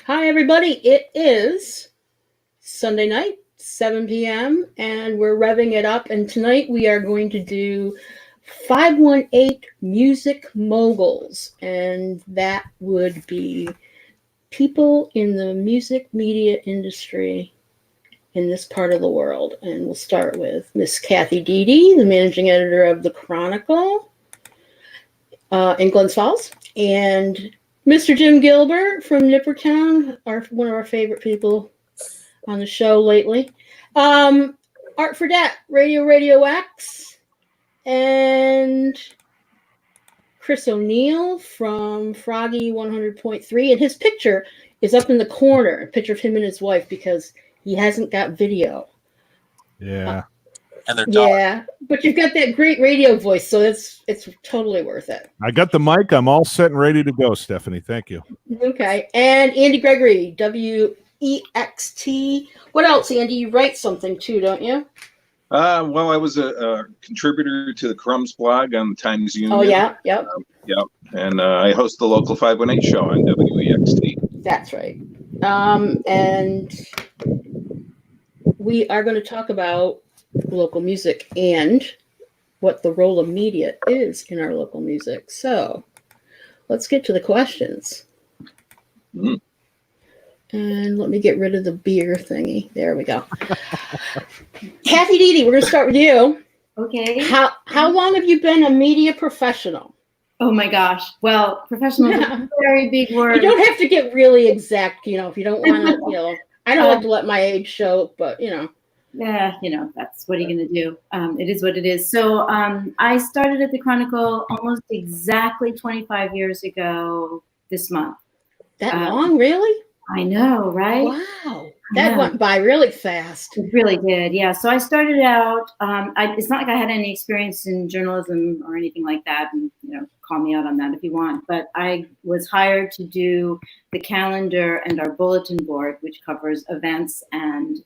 Hi, everybody. It is Sunday night, 7 p.m., and we're revving it up. And tonight we are going to do 518 Music Moguls, and that would be people in the music media industry in this part of the world. And we'll start with Miss Kathy Deedy, the managing editor of the Chronicle in Glens Falls, and Mr. Jim Gilbert from Nippertown, one of our favorite people on the show lately. Art Fredette, Radio X, and Chris O'Neill from Froggy 100.3. And his picture is up in the corner, a picture of him and his wife, because he hasn't got video. Yeah. And their dog. Yeah, but you've got that great radio voice, so it's totally worth it. I got the mic. I'm all set and ready to go, Stephanie. Thank you. Okay. And Andy Gregory, WEXT. What else, Andy? You write something too, don't you? Well, I was a contributor to the Crumbs blog on the Times Union. Oh, yeah. Yep. Yep. And I host the local 518 show on WEXT. That's right. And we are going to talk about local music and what the role of media is in our local music. So let's get to the questions. Mm. And let me get rid of the beer thingy. There we go. Kathy Deedy, we're going to start with you. Okay. How long have you been a media professional? Oh my gosh. Well, professional is a very big word. You don't have to get really exact, if you don't want to, I don't like to let my age show, but, Yeah, that's what are you going to do? It is what it is. So I started at the Chronicle almost exactly 25 years ago this month. That long, really? I know, right? Wow. That went by really fast. It really did, yeah. So I started out, it's not like I had any experience in journalism or anything like that, and call me out on that if you want, but I was hired to do the calendar and our bulletin board, which covers events and,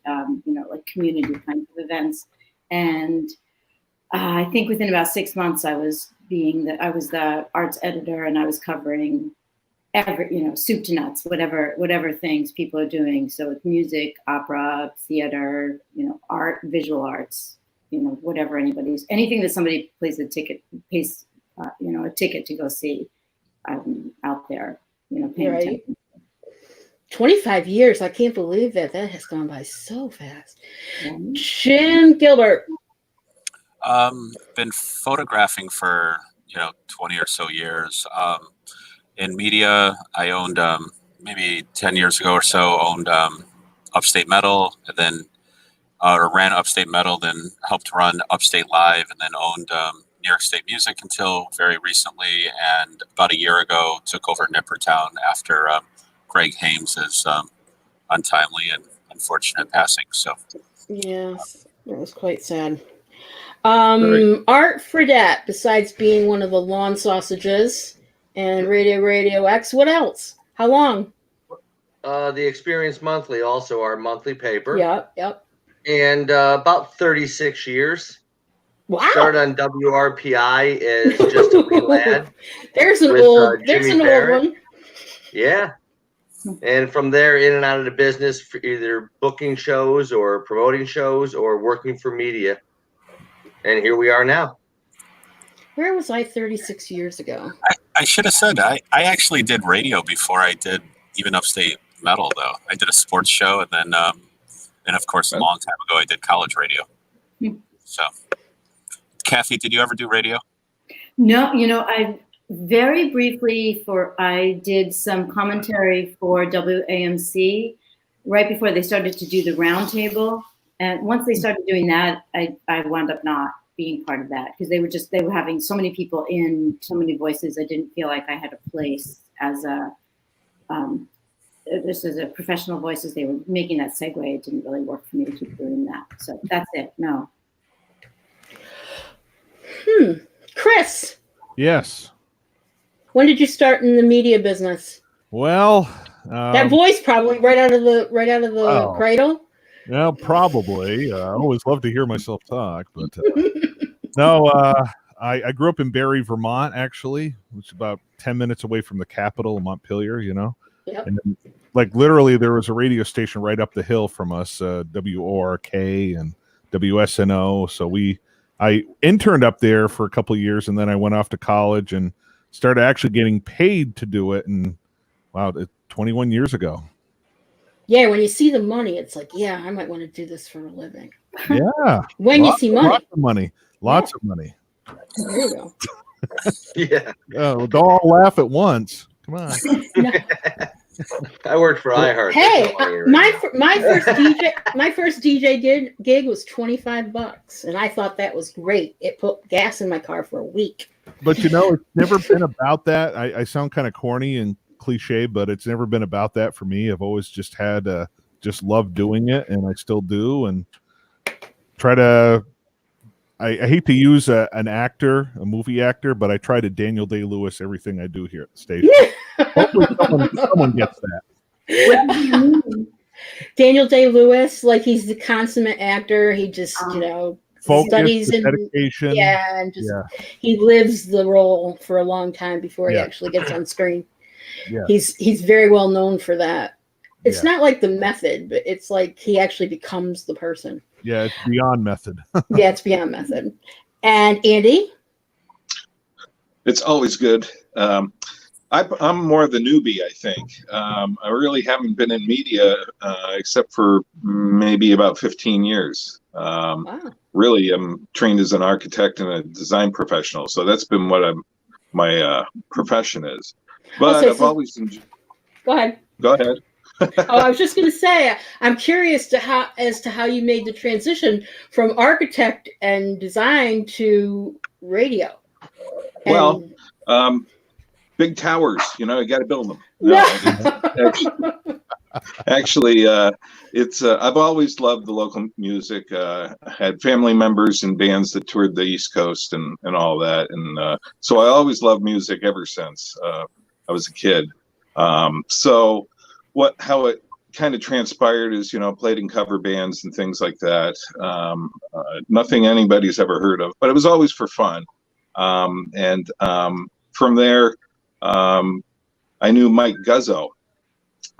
like community kinds of events. And I think within about 6 months, I was the arts editor, and I was covering soup to nuts, whatever things people are doing. So it's music, opera, theater, art, visual arts, anything that somebody pays a ticket to go see, out there, paying attention. 25 years. I can't believe that has gone by so fast. Jim Gilbert. Been photographing for, 20 or so years. In media, I owned, maybe 10 years ago or so, owned Upstate Metal, and then ran Upstate Metal, then helped run Upstate Live, and then owned New York State Music until very recently. And about a year ago, took over Nippertown after Greg Hames's untimely and unfortunate passing. So, yes, it was quite sad. Art Fredette, besides being one of the lawn sausages and Radio X, what else? How long? The Experience Monthly, also our monthly paper. Yep. And about 36 years. Wow. Started on WRPI as just a wee lad. There's an old one. Yeah. And from there, in and out of the business, for either booking shows or promoting shows or working for media. And here we are now. Where was I 36 years ago? I should have said, I actually did radio before I did even Upstate Metal, though. I did a sports show, and then, of course, a long time ago, I did college radio. So, Kathy, did you ever do radio? No, I very briefly I did some commentary for WAMC right before they started to do the roundtable. And once they started doing that, I wound up not being part of that, because they were having so many people in, so many voices. I didn't feel like I had a place as just as a professional voice, as they were making that segue. It didn't really work for me to keep doing that. So that's it. No. Chris. Yes. When did you start in the media business? Well, that voice probably right out of the cradle. Yeah, probably. I always love to hear myself talk, but no. I grew up in Barrie, Vermont, actually, which is about 10 minutes away from the capital, Montpelier. Yep. And then like literally there was a radio station right up the hill from us, WORK and WSNO. So I interned up there for a couple of years, and then I went off to college and started actually getting paid to do it. And wow, 21 years ago. Yeah, when you see the money, it's like, yeah, I might want to do this for a living. Yeah. When you see money. Lots of money. Lots of money. There you go. Yeah. Don't all laugh at once. Come on. No. I worked for iHeart. Hey, That's not money right now. my first DJ gig was $25, and I thought that was great. It put gas in my car for a week. But you know, it's never been about that. I sound kind of corny and cliche, but it's never been about that for me. I've always just had just loved doing it, and I still do, and try to. I hate to use a movie actor, but I try to Daniel Day-Lewis everything I do here at the station. Hopefully someone gets that. Daniel Day-Lewis, like he's the consummate actor. He just, Focus, studies and dedication. Yeah, and just he lives the role for a long time before he actually gets on screen. Yeah. He's very well known for that. It's not like The Method, but it's like he actually becomes the person. Yeah, it's beyond Method. Yeah, it's beyond Method. And Andy? It's always good. I'm more the newbie, I think. I really haven't been in media except for maybe about 15 years. Wow. Really, I'm trained as an architect and a design professional, so that's been what my profession is. But I've always enjoyed. Go ahead. Go ahead. I was just going to say, I'm curious as to how you made the transition from architect and design to radio. Well, big towers, you got to build them. No, actually, it's I've always loved the local music. Had family members and bands that toured the East Coast and all that, and so I always loved music ever since I was a kid. So how it kind of transpired is, played in cover bands and things like that. Nothing anybody's ever heard of, but it was always for fun. And from there, I knew Mike Guzzo,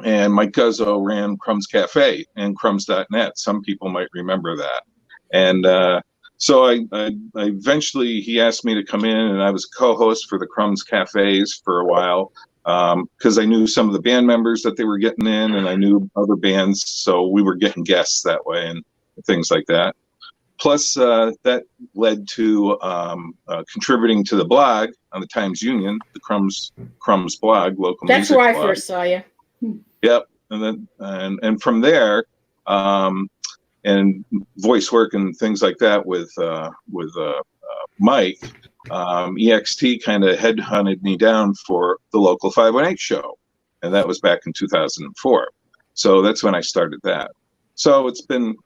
and Mike Guzzo ran Crumbs Cafe and Crumbs.net. Some people might remember that. And so I eventually, he asked me to come in, and I was co-host for the Crumbs Cafes for a while. Because I knew some of the band members that they were getting in, and I knew other bands, so we were getting guests that way and things like that. Plus, that led to contributing to the blog on the Times Union, the Crumbs blog, local. That's music where I blog. first saw you. Yep, and then from there, and voice work and things like that with Mike. EXT kind of headhunted me down for the local 518 show, and that was back in 2004. So that's when I started that. So it's been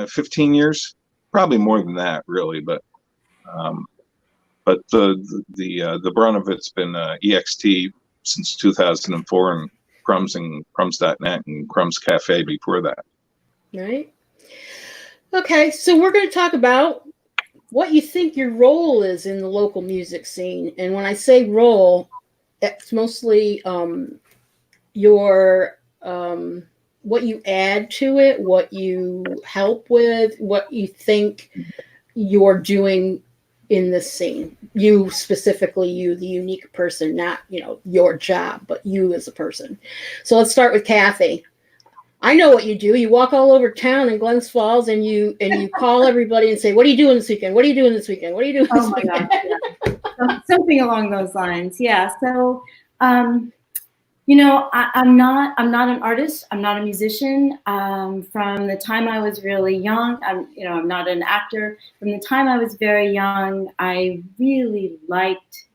15 years, probably more than that, really. But the brunt of it's been EXT since 2004, and Crumbs.net and Crumbs Cafe before that. Right. Okay, so we're going to talk about what you think your role is in the local music scene. And when I say role, it's mostly your what you add to it, what you help with, what you think you're doing in this scene. You specifically, you, the unique person, not your job, but you as a person. So let's start with Kathy. I know what you do. You walk all over town in Glens Falls, and you call everybody and say, "What are you doing this weekend? What are you doing this weekend? What are you doing this weekend?" Gosh, yeah. Something along those lines. Yeah. So, I'm not an artist. I'm not a musician. From the time I was really young, I'm not an actor. From the time I was very young, I really liked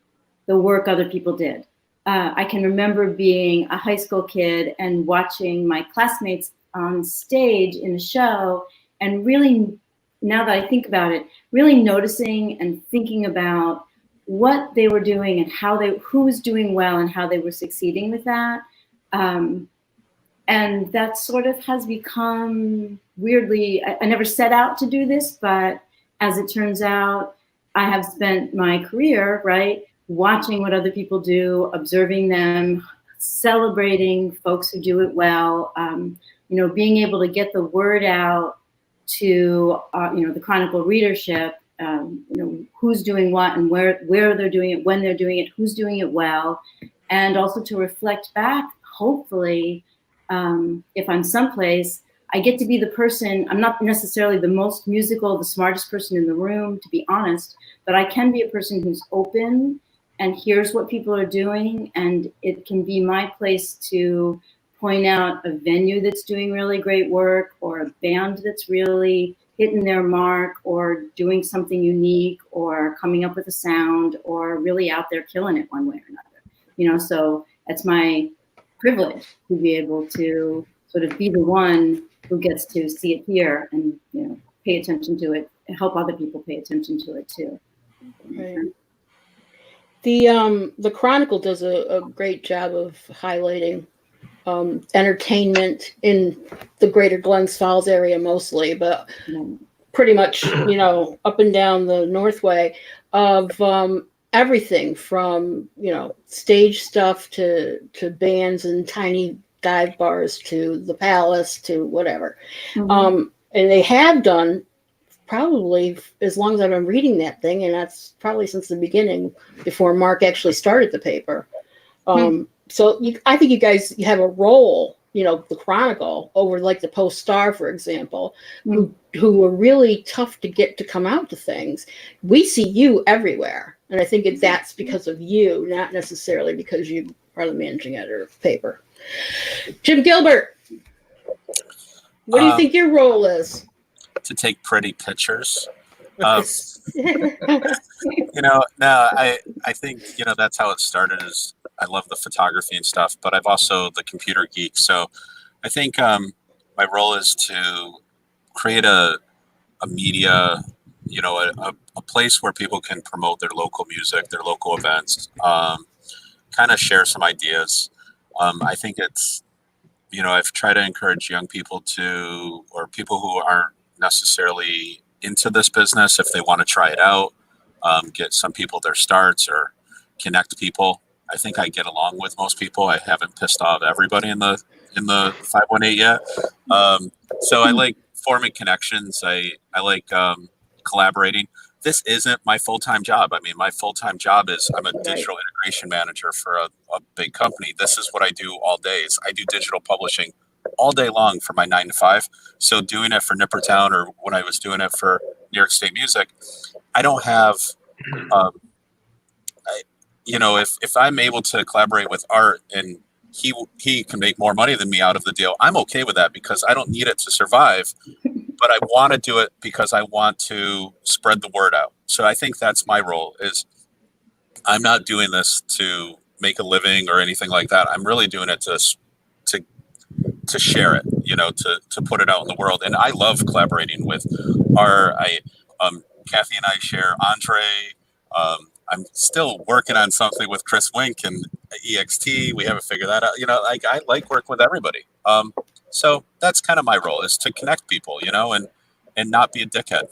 the work other people did. I can remember being a high school kid and watching my classmates on stage in the show, and really, now that I think about it, really noticing and thinking about what they were doing and who was doing well and how they were succeeding with that. And that sort of has become weirdly, I never set out to do this, but as it turns out, I have spent my career, watching what other people do, observing them, celebrating folks who do it well, being able to get the word out to, the Chronicle readership, who's doing what and where they're doing it, when they're doing it, who's doing it well, and also to reflect back, hopefully, if I'm someplace, I get to be the person. I'm not necessarily the most musical, the smartest person in the room, to be honest, but I can be a person who's open and hears what people are doing, and it can be my place to point out a venue that's doing really great work, or a band that's really hitting their mark, or doing something unique, or coming up with a sound, or really out there killing it one way or another. So it's my privilege to be able to sort of be the one who gets to see it here and pay attention to it and help other people pay attention to it too. Right. The Chronicle does a great job of highlighting entertainment in the greater Glens Falls area mostly, but pretty much, up and down the Northway, of everything from, stage stuff to bands and tiny dive bars to the Palace to whatever. And they have done probably as long as I've been reading that thing, and that's probably since the beginning, before Mark actually started the paper. So I think you guys have a role, the Chronicle over like the Post-Star, for example, who are really tough to get to come out to things. We see you everywhere. And I think that's because of you, not necessarily because you are the managing editor of the paper. Jim Gilbert, what do you think your role is? To take pretty pictures. I think, that's how it started. Is I love the photography and stuff, but I've also the computer geek. So I think my role is to create a media, a place where people can promote their local music, their local events, kind of share some ideas. I think it's, I've tried to encourage young people or people who aren't necessarily into this business, if they want to try it out, get some people their starts or connect people. I think I get along with most people. I haven't pissed off everybody in the 518 yet. So I like forming connections. I like collaborating. This isn't my full-time job. I mean, my full-time job is I'm a digital integration manager for a big company. This is what I do all day. I do digital publishing all day long for my 9 to 5. So doing it for Nippertown, or when I was doing it for New York State Music, I don't have, if I'm able to collaborate with Art and he can make more money than me out of the deal, I'm okay with that because I don't need it to survive, but I want to do it because I want to spread the word out. So I think that's my role. Is I'm not doing this to make a living or anything like that. I'm really doing it to share it, to put it out in the world. And I love collaborating with Kathy and I share Andre. I'm still working on something with Chris Wink and EXT. We haven't figured that out. I like working with everybody. So that's kind of my role, is to connect people, and not be a dickhead.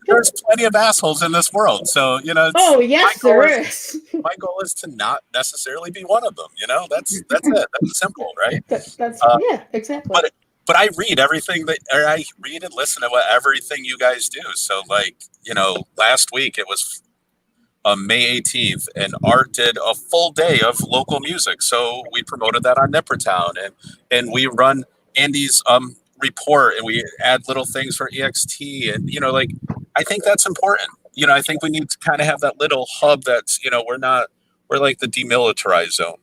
There's plenty of assholes in this world, so oh yes, there is. My goal is to not necessarily be one of them. That's it. That's simple, right? That's yeah, exactly. But I read I read and listen to everything you guys do. So last week it was May 18th, and Art did a full day of local music. So we promoted that on Nippertown, and we run Andy's report, and we add little things for EXT, and I think that's important. I think we need to kind of have that little hub that's we're like the demilitarized zone,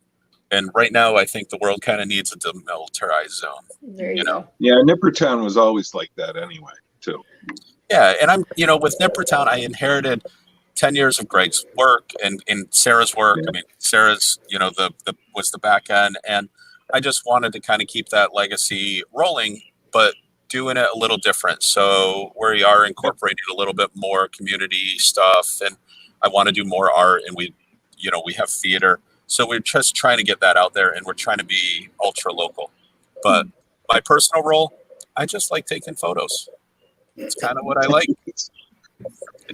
and right now I think the world kind of needs a demilitarized zone. There you go. Yeah, Nippertown was always like that anyway too. Yeah, and I'm with Nippertown, I inherited 10 years of Greg's work and Sarah's work. Yeah. I mean, Sarah's was the back end, and I just wanted to kind of keep that legacy rolling, but doing it a little different. So we are incorporating a little bit more community stuff, and I want to do more art, and we have theater. So we're just trying to get that out there, and we're trying to be ultra local. But my personal role, I just like taking photos. It's kind of what I like.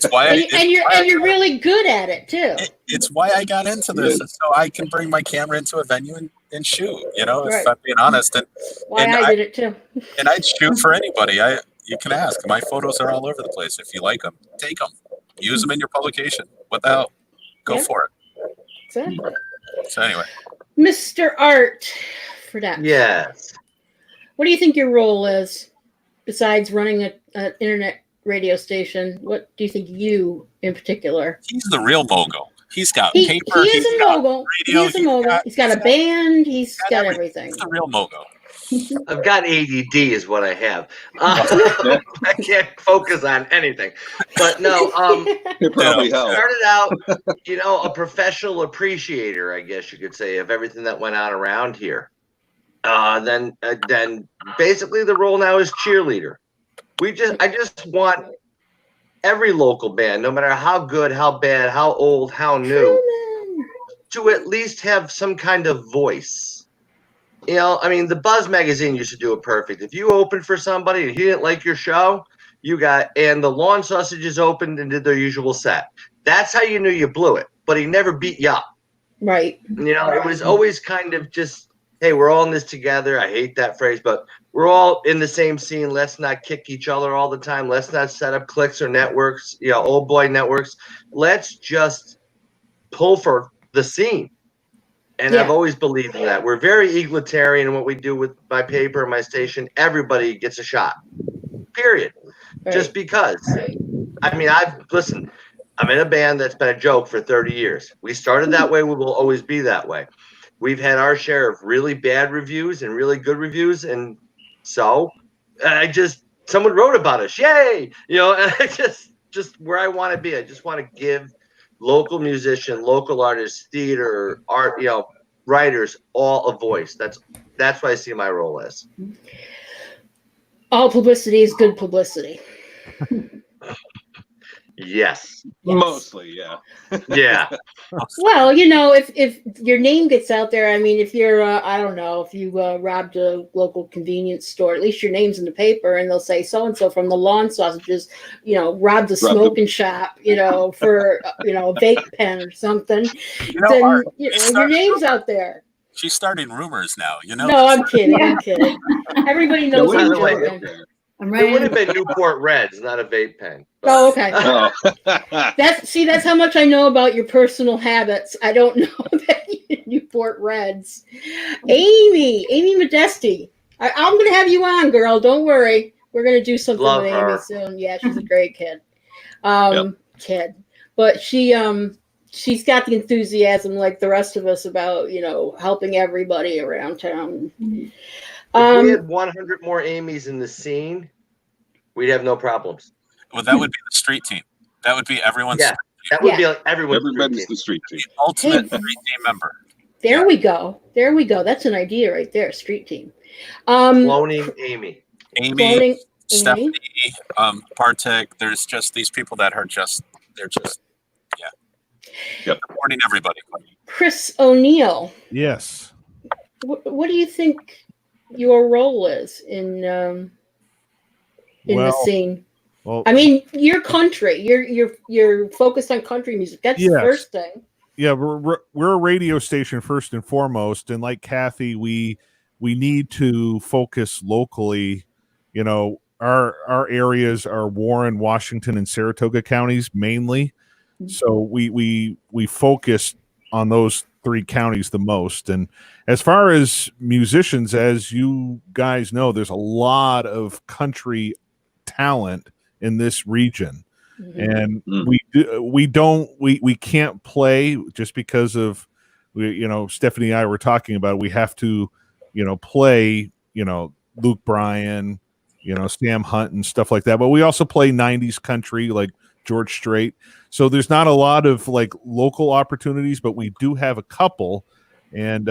It's why and you're really good at it too. It's why I got into this, so I can bring my camera into a venue and shoot. You know, if Right. I'm being honest, Why I did it too. And I'd shoot for anybody. You can ask. My photos are all over the place. If you like them, take them. Use them in your publication. What the hell? Go for it. Exactly. So anyway, Mr. Art, for that. Yes. What do you think your role is besides running an internet radio station? What do you think you in particular? he's the real mogul. He's got He paper. is a mogul. Radio, He's a mogul. He's got a band. He's got everything. He's the real mogul. I've got ADD is what I have. I can't focus on anything. But no, It probably helped. started out, a professional appreciator, I guess you could say, of everything that went on around here. Then basically the role now is cheerleader. I just want every local band, no matter how good, how bad, how old, how new, to at least have some kind of voice. The Buzz magazine used to do it perfect. If you opened for somebody and he didn't like your show, and the Lawn Sausages opened and did their usual set. That's how you knew you blew it. But he never beat you up. Right. It was always kind of just, hey, we're all in this together. I hate that phrase, but we're all in the same scene. Let's not kick each other all the time. Let's not set up cliques or networks, old boy networks. Let's just pull for the scene. And I've always believed in that. We're very egalitarian in what we do with my paper and my station. Everybody gets a shot, period. Right. Just because. Right. I'm in a band that's been a joke for 30 years. We started that way. We will always be that way. We've had our share of really bad reviews and really good reviews. And so someone wrote about us. Yay. And I just where I want to be. I just want to give local musician, local artists, theater, art, writers, all a voice. That's what I see my role as. All publicity is good publicity. Yes. Mostly, yeah. Yeah. Well, if your name gets out there, if you're, I don't know, if you robbed a local convenience store, at least your name's in the paper, and they'll say so-and-so from the Lawn Sausages, robbed a smoking shop, for, a vape pen or something. Then, your name's out there. She's starting rumors now, No, I'm kidding. Everybody knows I'm joking. It would have been Newport Reds, not a vape pen. Oh, okay. That's how much I know about your personal habits. I don't know that Newport Reds. Amy Modesti. I'm going to have you on, girl. Don't worry. We're going to do something with Amy soon. Yeah, she's a great kid. But she's got the enthusiasm like the rest of us about, helping everybody around town. If we had 100 more Amy's in the scene, we'd have no problems. Well, that would be the street team. That would be everyone's. Yeah, that would be like everybody's the street team. The ultimate street team member. There we go. That's an idea right there. Street team. Cloning Amy. Stephanie, Bartek. There's just these people that are supporting everybody. Chris O'Neill. Yes. What do you think your role is in the scene? Well, your country. You're focused on country music. That's the first thing. Yeah, we're a radio station first and foremost, and like Kathy, we need to focus locally. Our areas are Warren, Washington, and Saratoga counties mainly. So we focus on those three counties the most. And as far as musicians, as you guys know, there's a lot of country talent in this region. And we can't play just because of Stephanie and I were talking about it. We have to play Luke Bryan, Sam Hunt and stuff like that, but we also play 90s country like George Strait. So there's not a lot of like local opportunities, but we do have a couple. And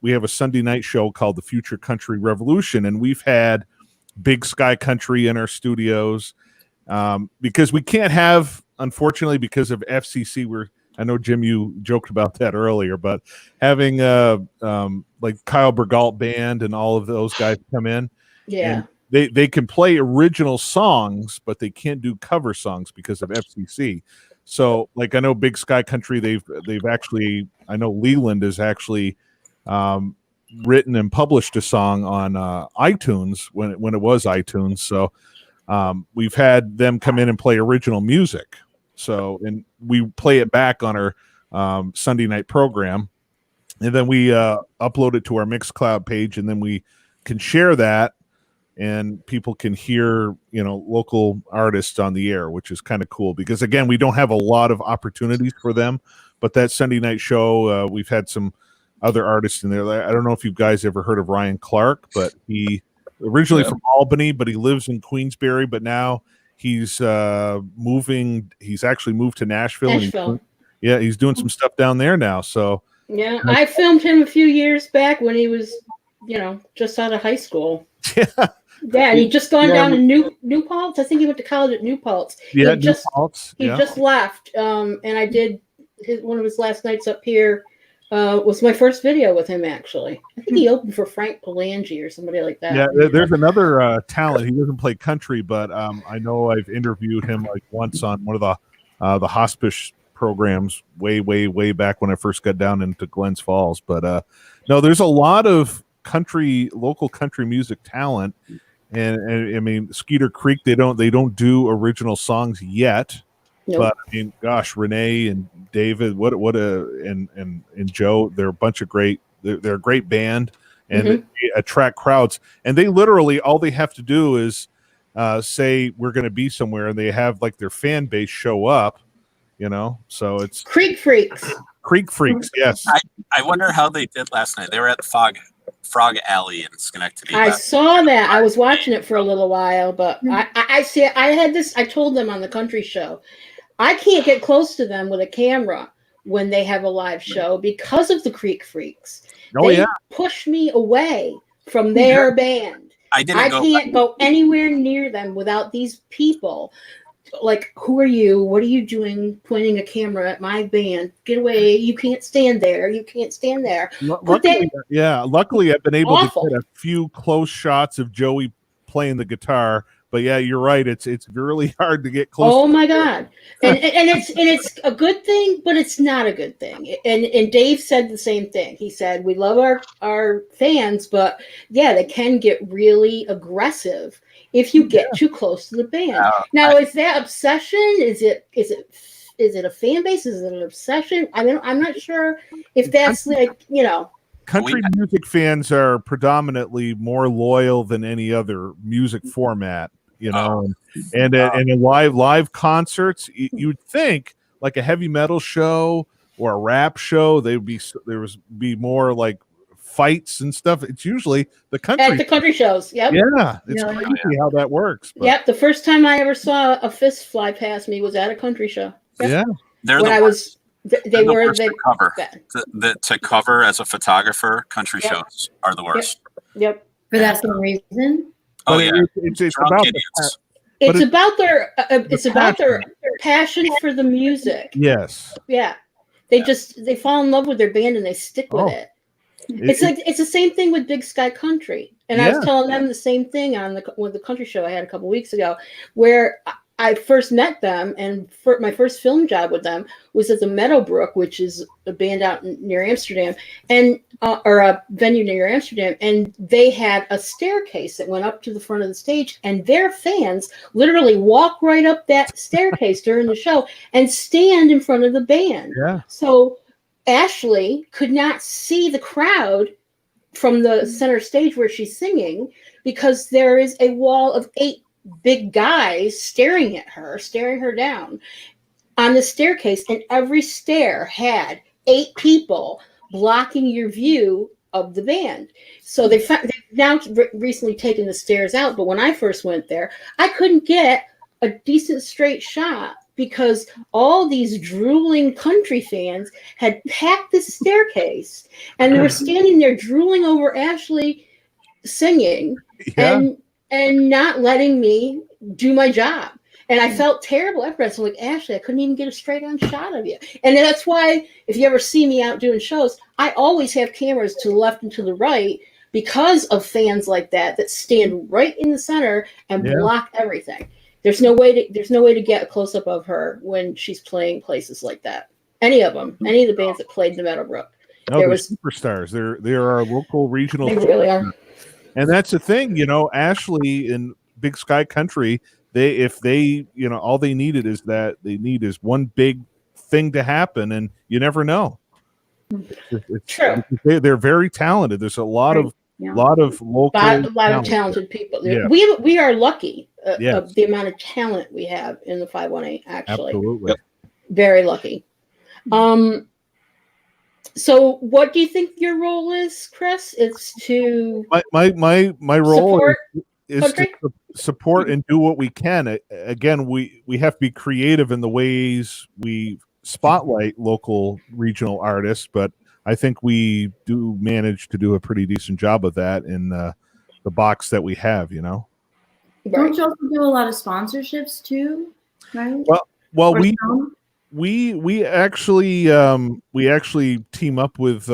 we have a Sunday night show called The Future Country Revolution, and we've had Big Sky Country in our studios because we can't have, unfortunately, because of FCC. I know, Jim, you joked about that earlier, but having like Kyle Bergalt Band and all of those guys come in, and they can play original songs, but they can't do cover songs because of FCC. So, like, I know Big Sky Country, they've actually, I know Leland has actually written and published a song on iTunes when it was iTunes. So we've had them come in and play original music. So, and we play it back on our Sunday night program, and then we upload it to our Mixcloud page, and then we can share that, and people can hear, local artists on the air, which is kind of cool because, again, we don't have a lot of opportunities for them, but that Sunday night show, we've had some other artists in there. I don't know if you guys ever heard of Ryan Clark, but he originally from Albany, but he lives in Queensbury, but now he's moving. He's actually moved to Nashville. He's doing some stuff down there now. So yeah, I filmed him a few years back when he was, just out of high school. Yeah, and he just gone down to New Paltz. I think he went to college at New Paltz. Yeah, he just left. And I did one of his last nights up here. Was my first video with him, actually. I think he opened for Frank Palangi or somebody like that. Yeah, there's another talent. He doesn't play country, but I know I've interviewed him like once on one of the hospice programs way back when I first got down into Glens Falls. But no, there's a lot of local country music talent, and I mean, Skeeter Creek, they don't do original songs yet. Nope. But I mean, gosh, Renee and David, and Joe, they're a bunch of they're a great band, and they attract crowds. And they literally, all they have to do is say we're going to be somewhere, and they have like their fan base show up, So it's Creek Freaks. Creek Freaks, yes. I wonder how they did last night. They were at Frog Alley in Schenectady. I saw that. I was watching it for a little while, but I see. I had this. I told them on the country show, I can't get close to them with a camera when they have a live show because of the Creek Freaks. They push me away from their band. I can't go anywhere near them without these people. Like, who are you? What are you doing pointing a camera at my band? Get away. You can't stand there. You can't stand there. Luckily, I've been able to get a few close shots of Joey playing the guitar. But yeah, you're right. It's really hard to get close. Oh my God. And it's a good thing, but it's not a good thing. And Dave said the same thing. He said, we love our fans, but yeah, they can get really aggressive if you get too close to the band. Now, is that obsession? Is it a fan base? Is it an obsession? I mean, I'm not sure if that's like, Country music fans are predominantly more loyal than any other music format, and in live concerts, you'd think like a heavy metal show or a rap show, there would be more like fights and stuff. It's usually the country shows. Yep. Yeah, it's crazy how that works. But. Yep. The first time I ever saw a fist fly past me was at a country show. Yep. Yeah. To cover as a photographer, country shows are the worst. Yep. For that same reason. Oh yeah, it's about their passion for the music. Yes. Yeah. They fall in love with their band and they stick with it. It's the same thing with Big Sky Country. And I was telling them the same thing on the country show I had a couple weeks ago, where I first met them, and my first film job with them was at the Meadowbrook, which is a band out near Amsterdam, or a venue near Amsterdam, and they had a staircase that went up to the front of the stage, and their fans literally walk right up that staircase during the show and stand in front of the band. Yeah. So Ashley could not see the crowd from the center stage where she's singing because there is a wall of 8 big guys staring her down on the staircase, and every stair had 8 people blocking your view of the band. So they've now recently taken the stairs out, but when I first went there, I couldn't get a decent straight shot because all these drooling country fans had packed the staircase, and they were standing there drooling over Ashley singing and not letting me do my job. And I felt terrible after that. So like, Ashley, I couldn't even get a straight on shot of you. And that's why if you ever see me out doing shows, I always have cameras to the left and to the right because of fans like that stand right in the center and Yeah. block everything. There's no way to get a close up of her when she's playing places like that. Any of them, any of the bands that played the Meadowbrook. No, they're superstars. They're our local regional. They really are. And that's the thing, Ashley in Big Sky Country, if they all they needed is one big thing to happen, and you never know. It's true. They're very talented. There's a lot of local, a lot of talented people. Yeah. We are lucky Yeah. of the amount of talent we have in the 518. Actually, absolutely, very lucky. So what do you think your role is, Chris? It's to my role is country? to support and do what we can. Again, we have to be creative in the ways we spotlight local regional artists, but I think we do manage to do a pretty decent job of that in the box that we have. Don't you also do a lot of sponsorships too? Right. Well, we actually team up with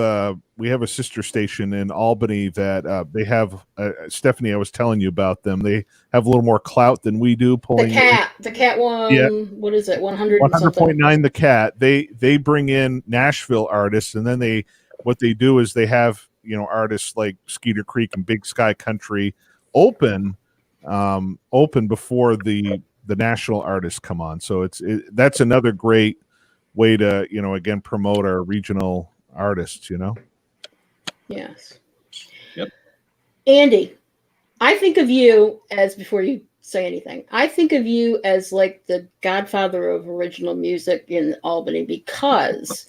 we have a sister station in Albany that they have Stephanie, I was telling you about them. They have a little more clout than we do. Pulling the cat one. Yeah. What is it? 100.9 the cat. They bring in Nashville artists, and then what they do is they have artists like Skeeter Creek and Big Sky Country open before the national artists come on. So that's another great way to again promote our regional artists. Yes. Yep. Andy, I think of you as, before you say anything, I think of you as like the godfather of original music in Albany, because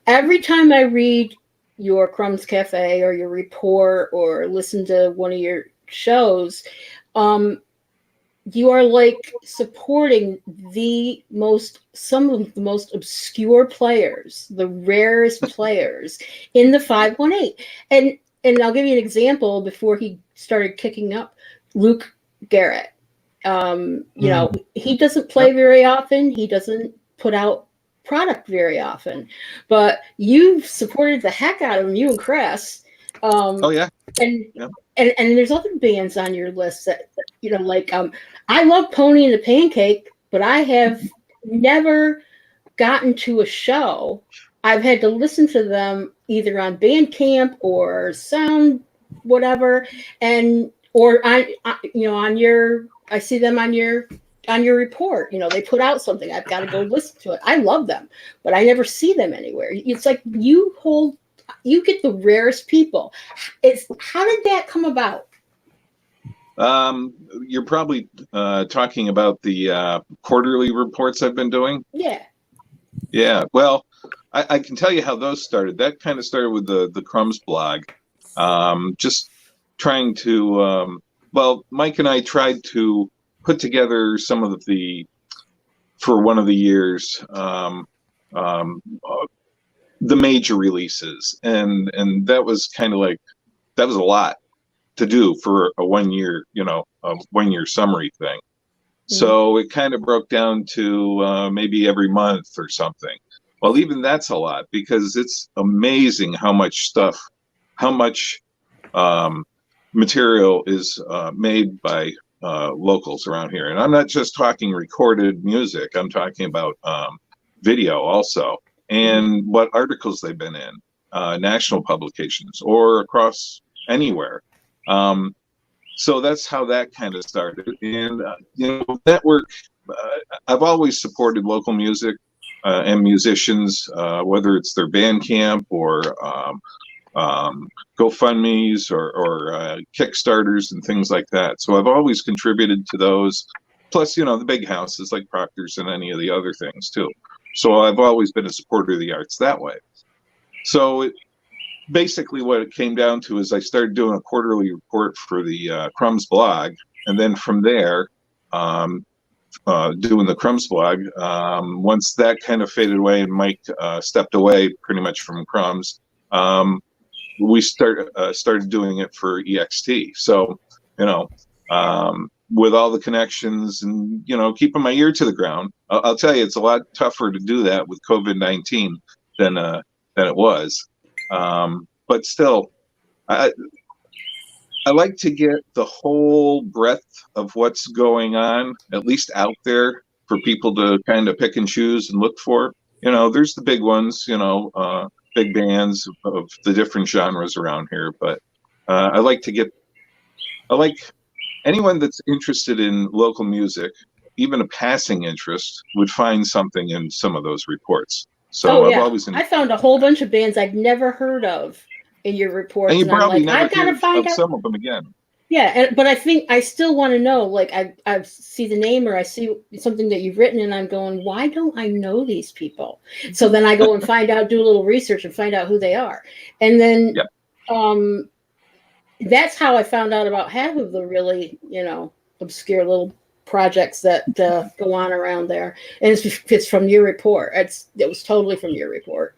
every time I read your Crumbs Cafe or your report or listen to one of your shows, you are like supporting some of the most obscure players, the rarest players in the 518. And I'll give you an example. Before he started kicking up, Luke Garrett, he doesn't play very often. He doesn't put out product very often, but you've supported the heck out of him, you and Chris. Oh yeah. And there's other bands on your list that I love Pony and the Pancake, but I have never gotten to a show. I've had to listen to them either on Bandcamp or Sound, whatever, or I see them on your report. They put out something. I've got to go listen to it. I love them, but I never see them anywhere. It's like you get the rarest people. How did that come about? You're probably talking about the quarterly reports I've been doing. Yeah. Yeah. Well, I can tell you how those started. That kind of started with the Crumbs blog. Just trying to, Mike and I tried to put together some of for one of the years, the major releases, and that was kind of like, that was a lot to do for a 1 year, a 1 year summary thing. So it kind of broke down to maybe every month or something. Well, even that's a lot, because it's amazing how much material is made by locals around here. And I'm not just talking recorded music. I'm talking about video also, and what articles they've been in, national publications or across anywhere. So that's how that kind of started. And, network, I've always supported local music and musicians, whether it's their Bandcamp or GoFundMes or Kickstarters and things like that. So I've always contributed to those. Plus, the big houses like Proctor's and any of the other things too. So I've always been a supporter of the arts that way. So basically what it came down to is I started doing a quarterly report for the Crumbs blog, and then from there, doing the Crumbs blog. Once that kind of faded away and Mike stepped away pretty much from Crumbs, we started doing it for EXT. So, with all the connections and, keeping my ear to the ground, I'll tell you, it's a lot tougher to do that with COVID-19 than it was. But still, I like to get the whole breadth of what's going on, at least out there, for people to kind of pick and choose and look for. You know, there's the big ones, you know, big bands of the different genres around here. But I like anyone that's interested in local music, even a passing interest, would find something in some of those reports. So I've always I found a whole bunch of bands I'd never heard of in your reports, and you probably never I've got to find out some of them again. Yeah, but I think I still want to know. Like, I see the name or I see something that you've written, and I'm going, why don't I know these people? So then I go and find out, do a little research, and find out who they are, and then that's how I found out about half of the really, obscure little projects that go on around there. And it's from your report. It was totally from your report.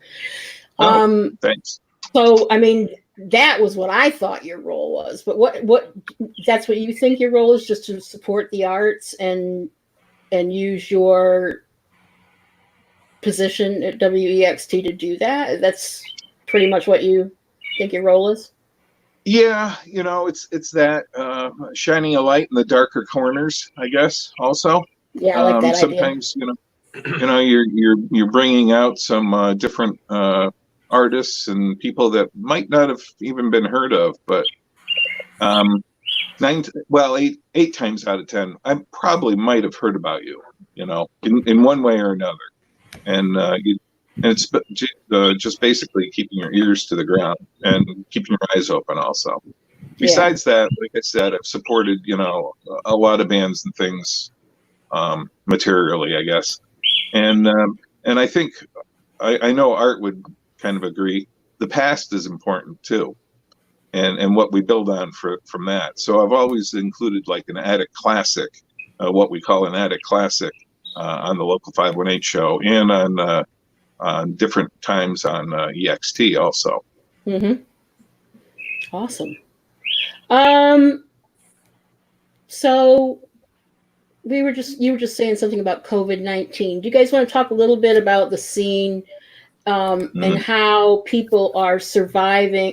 Thanks. So, I mean, that was what I thought your role was. But what that's what you think your role is, just to support the arts and use your position at WEXT to do that? That's pretty much what you think your role is? Yeah, it's that shining a light in the darker corners, I guess. Also, yeah, I like that sometimes idea. You're bringing out some different artists and people that might not have even been heard of, but eight times out of 10, I probably might have heard about you, in one way or another, and it's just basically keeping your ears to the ground and keeping your eyes open. Also, besides that, like I said, I've supported a lot of bands and things materially, I guess, and I think I know Art would kind of agree. The past is important too, and what we build on from that. So I've always included like an attic classic, what we call an attic classic, on the local 518 show, and on different times on EXT also. Mm-hmm. Awesome. So you were just saying something about COVID-19. Do you guys want to talk a little bit about the scene? And how people are surviving,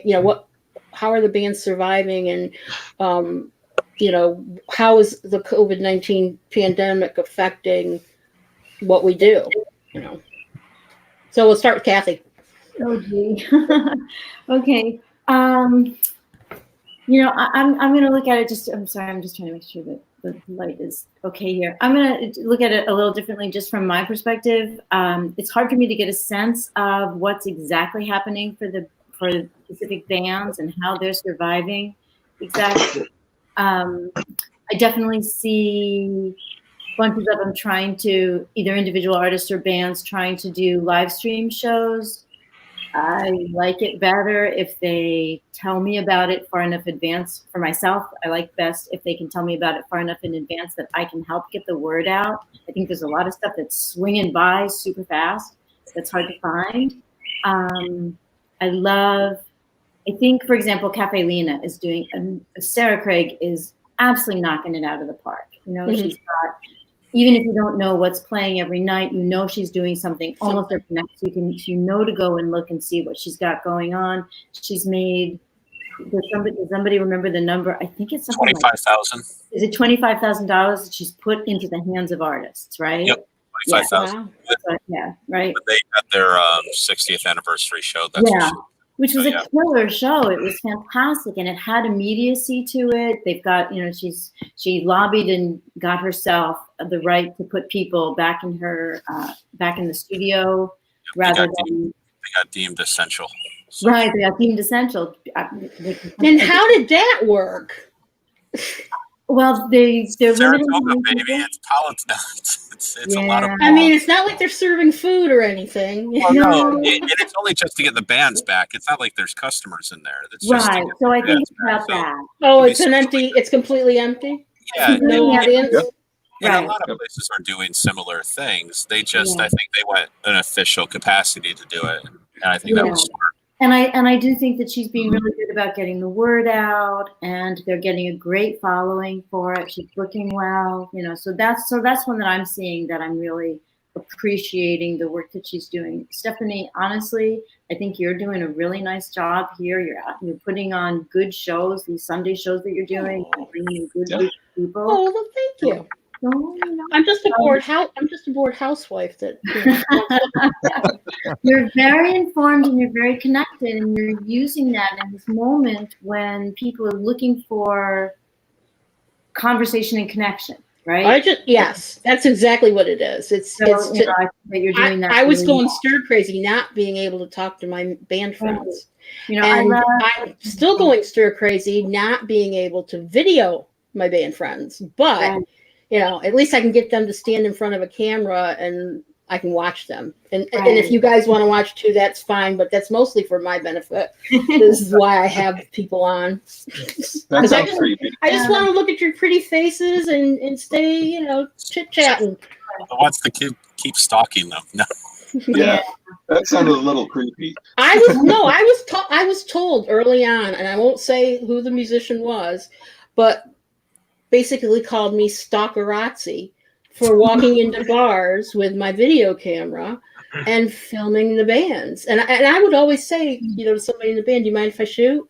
how are the bands surviving, and how is the COVID-19 pandemic affecting what we do? So we'll start with Kathy. Oh gee. Okay. I'm going to look at it I'm sorry, I'm just trying to make sure that the light is okay here. I'm going to look at it a little differently just from my perspective. It's hard for me to get a sense of what's exactly happening for the specific bands and how they're surviving exactly. I definitely see bunches of them trying to, either individual artists or bands trying to do live stream shows. I like it better if they tell me about it far enough advance. For myself, I like best if they can tell me about it far enough in advance that I can help get the word out. I think there's a lot of stuff that's swinging by super fast that's hard to find. I think, for example, Cafe Lena is doing, Sarah Craig is absolutely knocking it out of the park. She's got, even if you don't know what's playing every night, she's doing something almost every night. So to go and look and see what she's got going on. She's made, does somebody remember the number? I think it's something $25,000. Is it $25,000 that she's put into the hands of artists, right? Yep, $25,000. Yeah, right. When they had their 60th anniversary show, which was a killer show. It was fantastic, and it had immediacy to it. They've got, she lobbied and got herself the right to put people back in the studio, rather than they got deemed essential. So. Right, they got deemed essential. And how did that work? Well, they're Saratoga, baby. It's politics. It's a lot of. I mean, it's not like they're serving food or anything. Well, no, it's only just to get the bands back. It's not like there's customers in there. It's just right. So I think it's about that. Oh, it's an empty. It's completely empty. Yeah. No audience. Yep. And a lot of places are doing similar things. They just, I think they went an official capacity to do it, and I think that was smart. And I do think that she's being really good about getting the word out, and they're getting a great following for it. She's booking well, So that's one that I'm seeing that I'm really appreciating the work that she's doing. Stephanie, honestly, I think you're doing a really nice job here. You're putting on good shows, these Sunday shows that you're doing, bringing in good group of people. Oh, well, thank you. I'm just a bored housewife that. You're very informed and you're very connected, and you're using that in this moment when people are looking for conversation and connection, right? Yes, that's exactly what it is. I think you're doing that. I was going stir crazy, not being able to talk to my band friends. I'm still going stir crazy, not being able to video my band friends, but at least I can get them to stand in front of a camera and I can watch them. And if you guys want to watch too, that's fine, but that's mostly for my benefit. This is why I have people on. That sounds creepy. I just want to look at your pretty faces and stay, chit-chatting. Who wants to keep stalking them? No. Yeah, that sounded a little creepy. I was told early on, and I won't say who the musician was, but basically called me stalkerazzi for walking into bars with my video camera and filming the bands. And I would always say, to somebody in the band, do you mind if I shoot?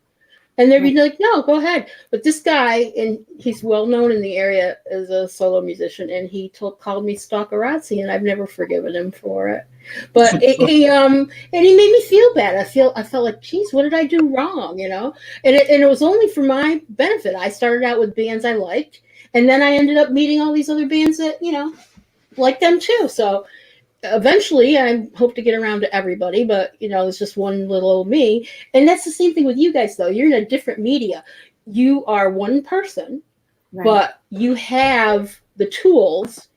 And they'd be like, no, go ahead. But this guy, and he's well known in the area as a solo musician, and he called me stalkerazzi, and I've never forgiven him for it. But he made me feel bad. I felt like, geez, what did I do wrong? And it was only for my benefit. I started out with bands I liked, and then I ended up meeting all these other bands that like them too. So eventually I hope to get around to everybody, but it's just one little old me. And that's the same thing with you guys, though. You're in a different media. You are one person, but you have the tools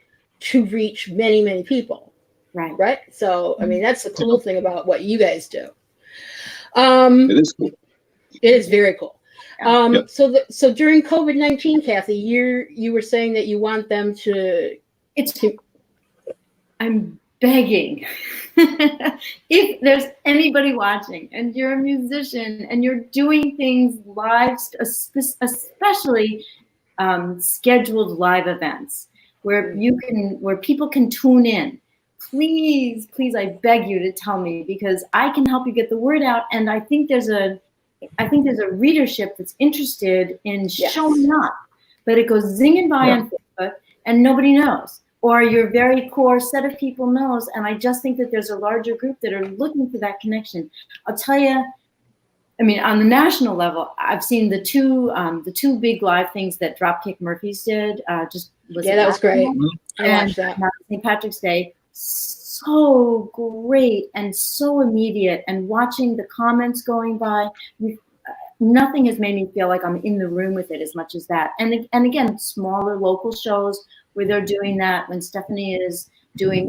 to reach many, many people. Right. So, that's the cool thing about what you guys do. It is cool. It is very cool. So during COVID-19, Kathy, you were saying that you want them to. I'm begging. If there's anybody watching and you're a musician and you're doing things live, especially scheduled live events where people can tune in, please, I beg you to tell me, because I can help you get the word out. And I think there's a readership that's interested in showing up, but it goes zinging by on Facebook and nobody knows. Or your very core set of people knows, and I just think that there's a larger group that are looking for that connection. I'll tell you, on the national level, I've seen the two big live things that Dropkick Murphys did. That was great. I watched that. St. Patrick's Day, so great and so immediate. And watching the comments going by, nothing has made me feel like I'm in the room with it as much as that. And again, smaller local shows where they're doing that, when Stephanie is doing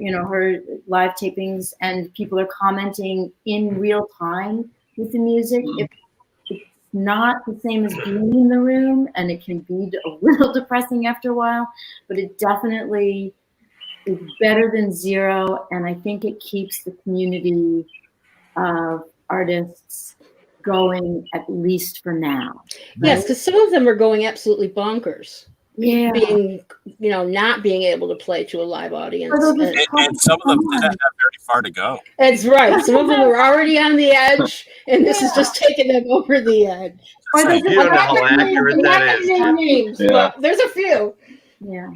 her live tapings and people are commenting in real time with the music. It's not the same as being in the room, and it can be a little depressing after a while, but it definitely is better than zero. And I think it keeps the community of artists going, at least for now. Right? Yes, because some of them are going absolutely bonkers. Yeah, not being able to play to a live audience, and some of them didn't have very far to go. That's right. Some of them were already on the edge, and this is just taking them over the edge. You don't know how accurate that is. Names, but there's a few. Yeah.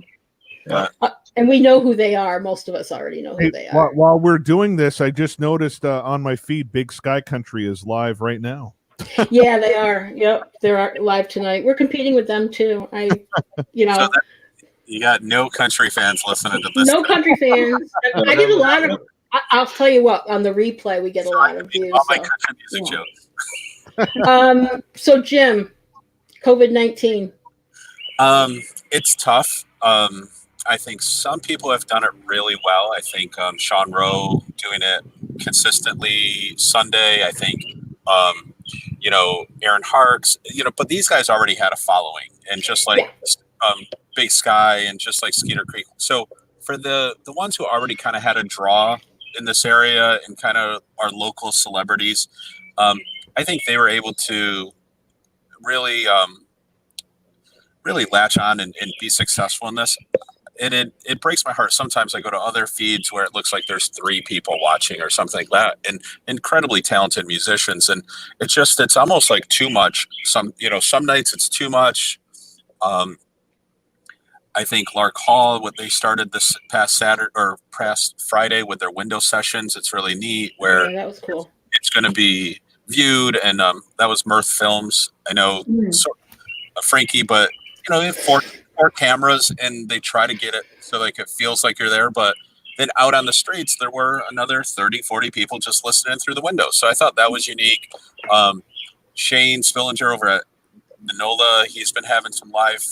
And we know who they are. Most of us already know who they are. While we're doing this, I just noticed on my feed, Big Sky Country is live right now. Yeah, they are. Yep, they're live tonight. We're competing with them too. So you got no country fans listening to this. No country fans. I get a lot of. I'll tell you what. On the replay, we get a lot of views. All my country music jokes. So Jim, COVID-19. It's tough. I think some people have done it really well. I think Sean Rowe doing it consistently Sunday. I think. Aaron Harks, but these guys already had a following, and just like Big Sky and just like Skeeter Creek. So for the ones who already kind of had a draw in this area and kind of are local celebrities, I think they were able to really latch on and be successful in this. and it breaks my heart. Sometimes I go to other feeds where it looks like there's 3 people watching or something like that, and incredibly talented musicians. And it's almost like too much. Some nights it's too much. I think Lark Hall, what they started this past Saturday or past Friday with their window sessions, it's really neat where that was cool. it's going to be viewed. And that was Mirth Films. I know Frankie, but they have 4 cameras and they try to get it so like it feels like you're there. But then out on the streets, there were another 30, 40 people just listening through the window. So I thought that was unique. Shane Spillinger over at Manola, he's been having some live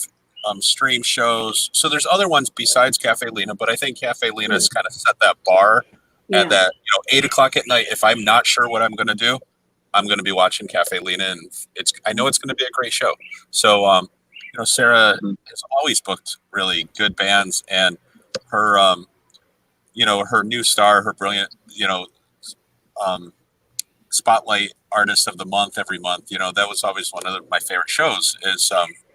stream shows. So there's other ones besides Cafe Lena, but I think Cafe Lena has kind of set that bar at that 8 o'clock at night. If I'm not sure what I'm going to do, I'm going to be watching Cafe Lena, and I know it's going to be a great show. So Sarah has always booked really good bands, and her her new star, her brilliant spotlight artist of the month every month, that was always one of my favorite shows is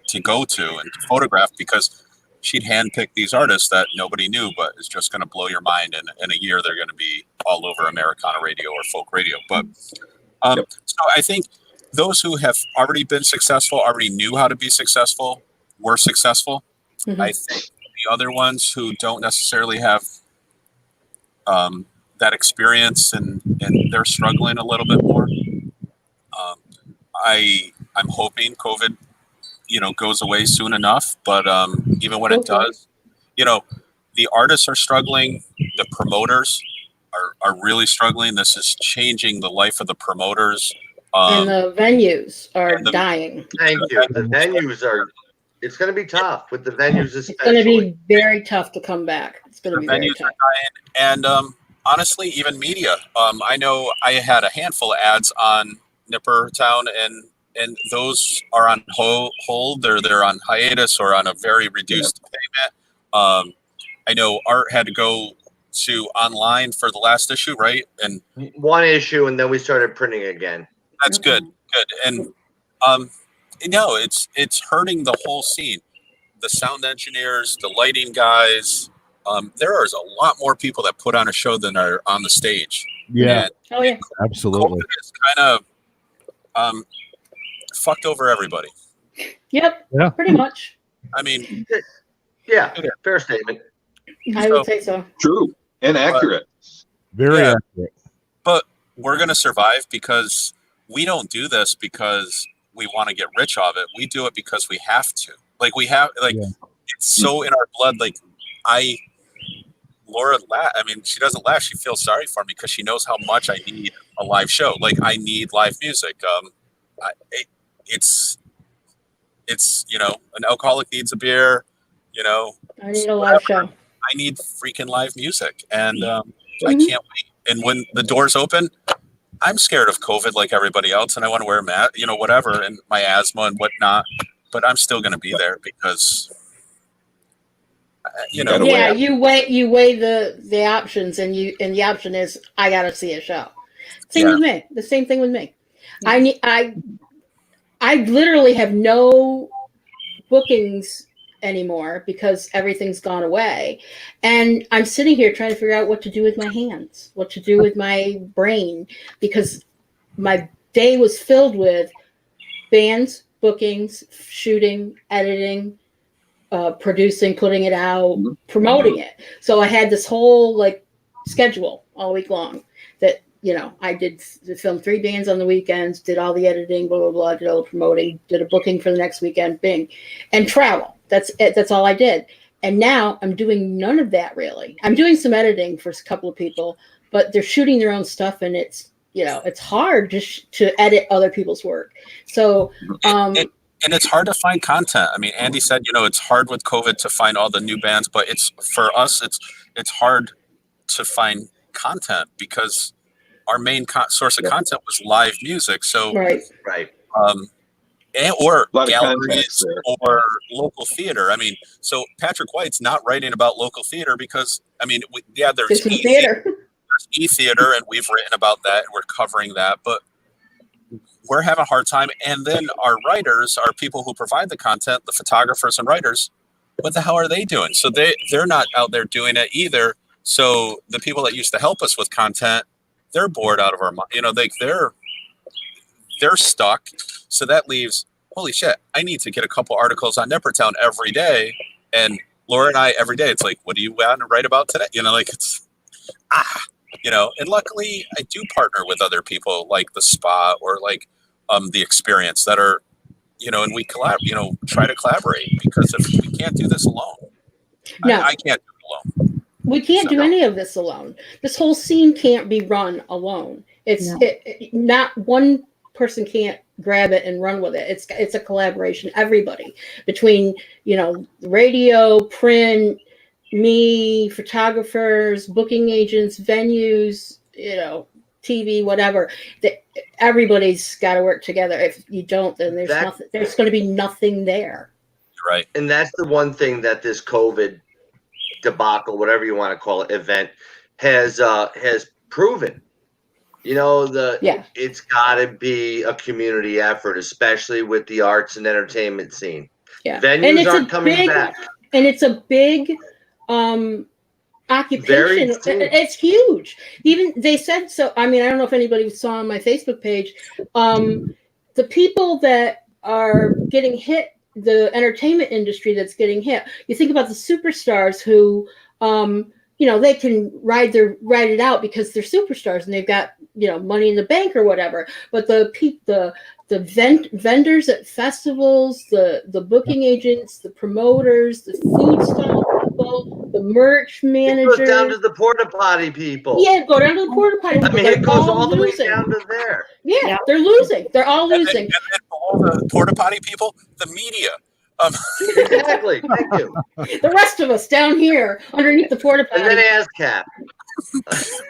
to go to and to photograph, because she'd handpick these artists that nobody knew, but it's just going to blow your mind. And in a year, they're going to be all over Americana radio or folk radio. But so I think those who have already been successful, already knew how to be successful, were successful. I think the other ones who don't necessarily have that experience and they're struggling a little bit more. I'm hoping COVID goes away soon enough, but even when it does, the artists are struggling, the promoters are really struggling. This is changing the life of the promoters. And the venues are dying. Thank you. The venues it's going to be tough with the venues especially. It's going to be very tough to come back. It's going to be very tough. And honestly, even media. I know I had a handful of ads on Nipper Town, and those are on hold. They're on hiatus or on a very reduced payment. I know Art had to go to online for the last issue, right? And 1 issue, and then we started printing again. That's good. And it's hurting the whole scene. The sound engineers, the lighting guys. There is a lot more people that put on a show than are on the stage. Yeah. And Absolutely. It's kind of fucked over everybody. Yep. Yeah. Pretty much. I mean, yeah, fair statement. I would say so. True and accurate. Very accurate. But we're going to survive because we don't do this because we want to get rich off it. We do it because we have to. It's so in our blood. Laura, she doesn't laugh. She feels sorry for me because she knows how much I need a live show. Like, I need live music. It's an alcoholic needs a beer. I need a live show. I need freaking live music, and I can't wait. And when the doors open, I'm scared of COVID like everybody else, and I want to wear a mask, whatever, and my asthma and whatnot. But I'm still going to be there because, you weigh the options, and the option is I got to see a show. With me. The same thing with me. I literally have no bookings anymore because everything's gone away, and I'm sitting here trying to figure out what to do with my hands, what to do with my brain, because my day was filled with bands, bookings, shooting, editing, producing, putting it out, promoting it. So I had this whole schedule all week long that I did film 3 bands on the weekends, did all the editing, blah, blah, blah, did all the promoting, did a booking for the next weekend, bing, and travel. That's it. That's all I did. And now I'm doing none of that really. I'm doing some editing for a couple of people, but they're shooting their own stuff, and it's hard to edit other people's work. So, and it's hard to find content. I mean, Andy said, it's hard with COVID to find all the new bands, but for us, it's hard to find content because our main source of content was live music. So, right. Or galleries or local theater. I mean, so Patrick White's not writing about local theater because, there's theater. There's e-theater, and we've written about that, and we're covering that, but we're having a hard time. And then our writers, our people who provide the content, the photographers and writers, what the hell are they doing? So they're not out there doing it either. So the people that used to help us with content, they're bored out of our mind. They're stuck. So that leaves, holy shit, I need to get a couple articles on Nippertown every day. And Laura and I, every day, it's like, what do you want to write about today? And luckily I do partner with other people like the Spa or like the Experience that are, and we try to collaborate, because if we can't do this alone, No. I can't do it alone. We can't do any of this alone. This whole scene can't be run alone. Not one person can't grab it and run with it. It's a collaboration. Everybody between radio, print, me, photographers, booking agents, venues, TV, whatever. Everybody's got to work together. If you don't, then there's nothing. There's going to be nothing there. Right. And that's the one thing that this COVID debacle, whatever you want to call it, event has proven. It's got to be a community effort, especially with the arts and entertainment scene. Yeah, venues aren't coming back, and it's a big occupation. It's huge. Even they said so. I mean, I don't know if anybody saw on my Facebook page. The people that are getting hit, the entertainment industry that's getting hit. You think about the superstars who, they can ride it out because they're superstars and they've got money in the bank or whatever. But the vendors at festivals, the booking agents, the promoters, the food stall people, the merch managers. It goes down to the porta potty people. Yeah, go down to the porta potty people. It goes all the way down to there. Yeah, they're losing. They're all losing. And then all the porta potty people, the media. Exactly. Thank you. The rest of us down here underneath the porta potty. And then ASCAP.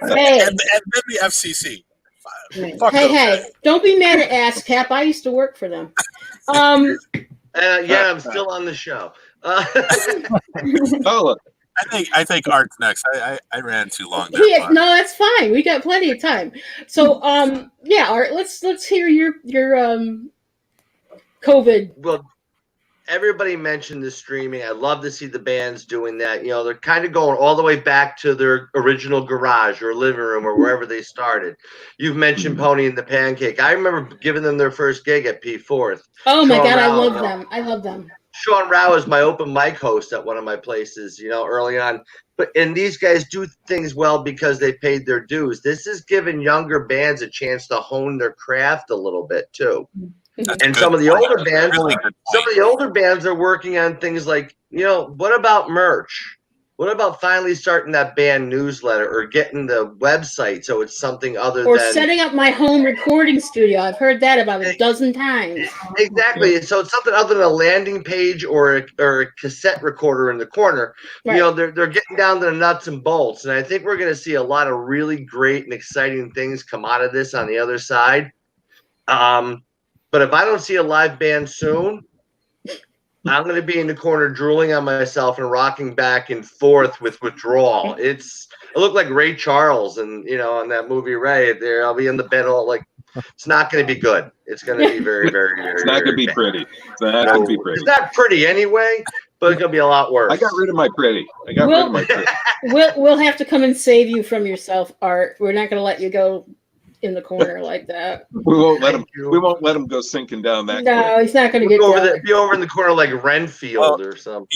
Hey. And then the FCC. Hey, don't be mad at ASCAP. I used to work for them. I'm still on the show. I think Art's next. I ran too long there. Yeah, no, that's fine. We got plenty of time. So, Art, let's hear your COVID. Well, everybody mentioned the streaming. I love to see the bands doing that. They're kind of going all the way back to their original garage or living room or wherever they started. You've mentioned Pony and the Pancake. I remember giving them their first gig at P4th. Oh my God, I love them. I love them. Sean Rao is my open mic host at one of my places, early on. And these guys do things well because they paid their dues. This is giving younger bands a chance to hone their craft a little bit too. And some of the older bands are working on things like, what about merch? What about finally starting that band newsletter or getting the website so it's something other or than setting up my home recording studio? I've heard that about a dozen times. Exactly. So it's something other than a landing page or a cassette recorder in the corner. Right. They're getting down to the nuts and bolts, and I think we're going to see a lot of really great and exciting things come out of this on the other side. But if I don't see a live band soon, I'm going to be in the corner drooling on myself and rocking back and forth with withdrawal. I look like Ray Charles and on that movie Ray. There, I'll be in the bed all like. It's not going to be good. It's going to be very, very, very. It's not going to be pretty. It's not going to be pretty. It's not pretty anyway, but it's going to be a lot worse. I got rid of my pretty. We'll have to come and save you from yourself, Art. We're not going to let you go in the corner like that. We won't let him go sinking down that. No, quick. He's not going to get be over in the corner like Renfield or something.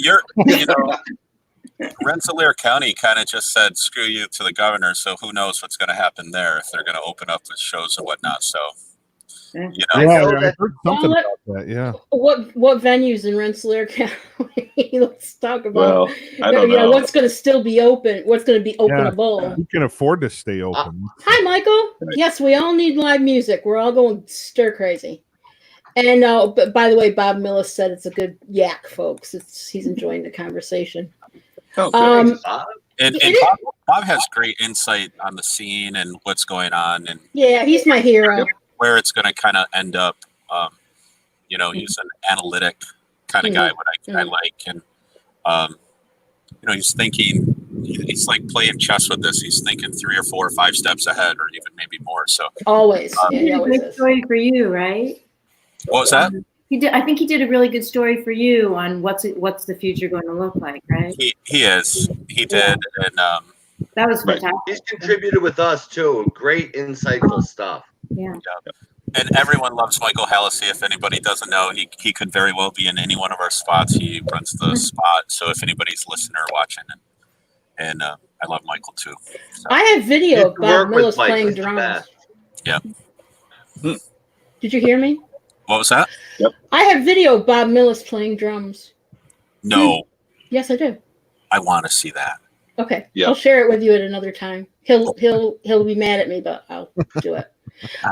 Rensselaer County kind of just said screw you to the governor, so who knows what's going to happen there if they're going to open up with shows and whatnot. So I heard something about that. Yeah. What venues in Rensselaer County? Let's talk about. Well, I don't know. What's going to still be open? What's going to be openable? Who can afford to stay open? Hi, Michael. Yes, we all need live music. We're all going stir crazy. And but by the way, Bob Millis said it's a good yak, folks. He's enjoying the conversation. Oh, and Bob has great insight on the scene and what's going on, and he's my hero. Where it's going to kind of end up, he's an analytic kind of guy. What I like, and he's thinking. He's like playing chess with this. He's thinking 3 or 4 or 5 steps ahead, or even maybe more. So always, great story for you, right? What was that? He did. I think he did a really good story for you on what's the future going to look like, right? He is. He did, and That was Right. fantastic. He's contributed with us too. Great, insightful stuff. Yeah. and everyone loves Michael Hallisey. If anybody doesn't know, he could very well be in any one of our spots. He runs the spot. So if anybody's listening or watching, and I love Michael too. So. I have video of Good work Bob with Millis Mike. playing He's the drums. best. Yeah. Did you hear me? What was that? I have video of Bob Millis playing drums. No, Yes, I do. I want to see that. Okay, Yeah. I'll share it with you at another time. He'll be mad at me, but I'll do it.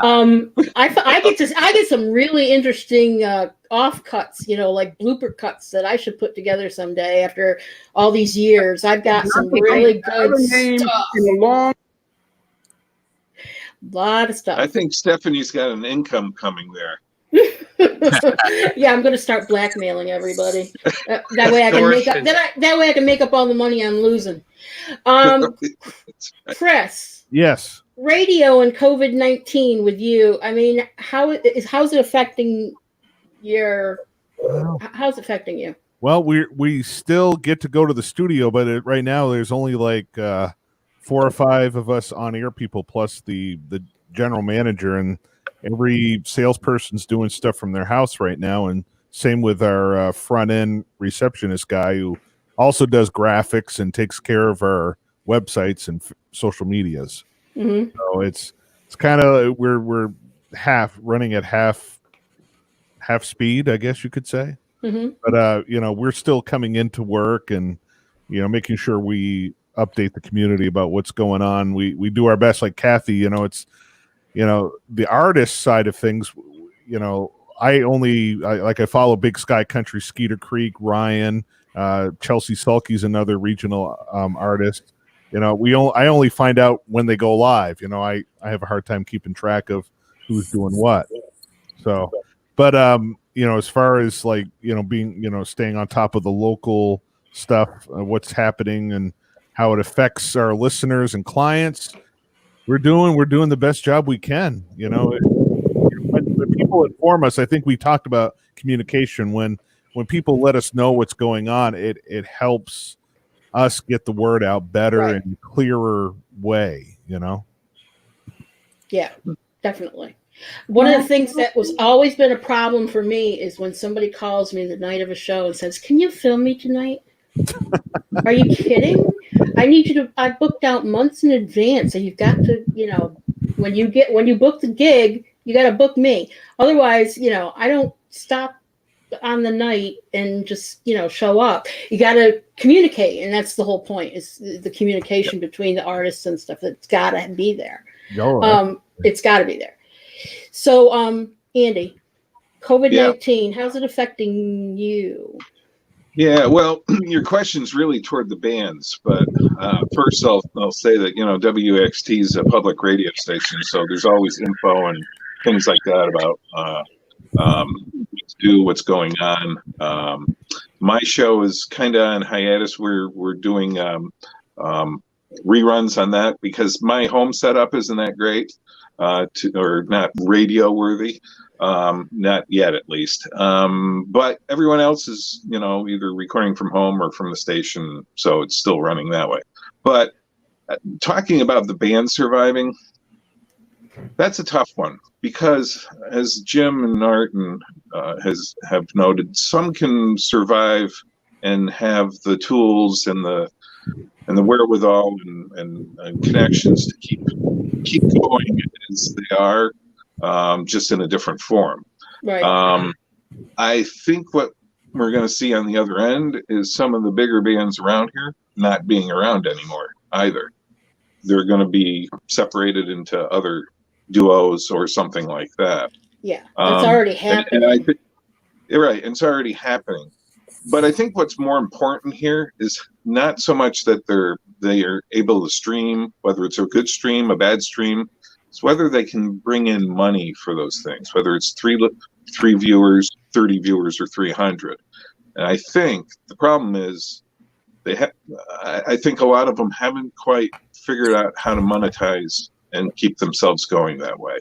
I get some really interesting offcuts, like blooper cuts that I should put together someday after all these years. I've got some really good stuff. In a long Lot of stuff. I think Stephanie's got an income coming there. Yeah, I'm gonna start blackmailing everybody. That way I can make up. That way I can make up all the money I'm losing. Chris, Yes. radio and COVID-19 with you. I mean, how's it affecting how's it affecting you? Well, we still get to go to the studio, but right now there's only like 4 or 5 of us on air people plus the general manager, and every salesperson's doing stuff from their house right now. And same with our front end receptionist guy who also does graphics and takes care of our websites and social medias. Mm-hmm. So it's kind of we're running at half speed, I guess you could say. Mm-hmm. But we're still coming into work and making sure we update the community about what's going on. We do our best, like Kathy. It's the artist side of things. I follow Big Sky Country, Skeeter Creek, Ryan, Chelsea Sulky's another regional artist. I only find out when they go live. I have a hard time keeping track of who's doing what. So, but as far as being staying on top of the local stuff, what's happening and how it affects our listeners and clients, we're doing the best job we can. When people inform us, I think we talked about communication. When people let us know what's going on, it helps us get the word out better Right. and clearer way. Yeah, definitely. One of the things that was always been a problem for me is when somebody calls me the night of a show and says, "Can you film me tonight?" Are you kidding? I booked out months in advance, and you've got to, when you book the gig, you got to book me. Otherwise, I don't stop on the night and just, show up. You got to communicate. And that's the whole point, is the communication between the artists and stuff. It's got to be there. It's got to be there. So, Andy, COVID-19, how's it affecting you? Yeah, well, your question's really toward the bands, but first I'll say that WXT is a public radio station, so there's always info and things like that about what's going on. My show is kind of on hiatus. We're doing reruns on that because my home setup isn't that great, or not radio worthy. Not yet, at least. But everyone else is, either recording from home or from the station, so it's still running that way. But talking about the band surviving, that's a tough one because, as Jim and Martin have noted, some can survive and have the tools and the wherewithal and connections to keep going as they are. Just in a different form. Right. I think what we're going to see on the other end is some of the bigger bands around here not being around anymore either. They're going to be separated into other duos or something like that. Yeah, that's already happening. And it's already happening. But I think what's more important here is not so much that they are able to stream, whether it's a good stream, a bad stream. It's whether they can bring in money for those things, whether it's three viewers, 30 viewers, or 300. And I think the problem is I think a lot of them haven't quite figured out how to monetize and keep themselves going that way.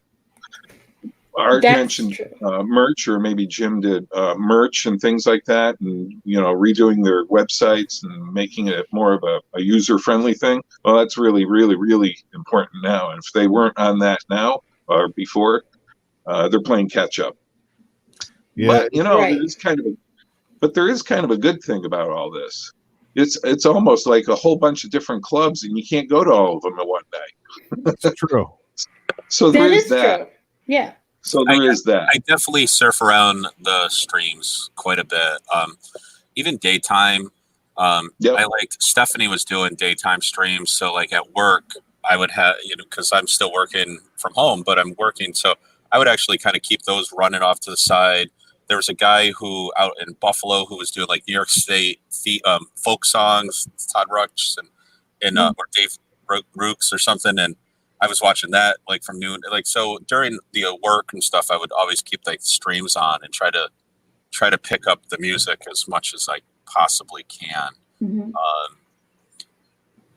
Art That's mentioned true. merch, or maybe Jim did merch and things like that, and redoing their websites and making it more of a user-friendly thing. Well, that's really, really, really important now. And if they weren't on that now or before, they're playing catch up. Yeah. But Right. there is kind of a good thing about all this. It's almost like a whole bunch of different clubs, and you can't go to all of them at one night. That's true. So That there is is that. true. Yeah. So there is that. I definitely surf around the streams quite a bit. Even daytime. Yep. I liked Stephanie was doing daytime streams. So like at work, I would have, because I'm still working from home, but I'm working. So I would actually kind of keep those running off to the side. There was a guy who out in Buffalo who was doing like New York State folk songs, Todd Rucks and or Dave Rooks or something. And I was watching that like from noon. Like, so during the work and stuff, I would always keep like streams on and try to pick up the music as much as I possibly can. Mhm.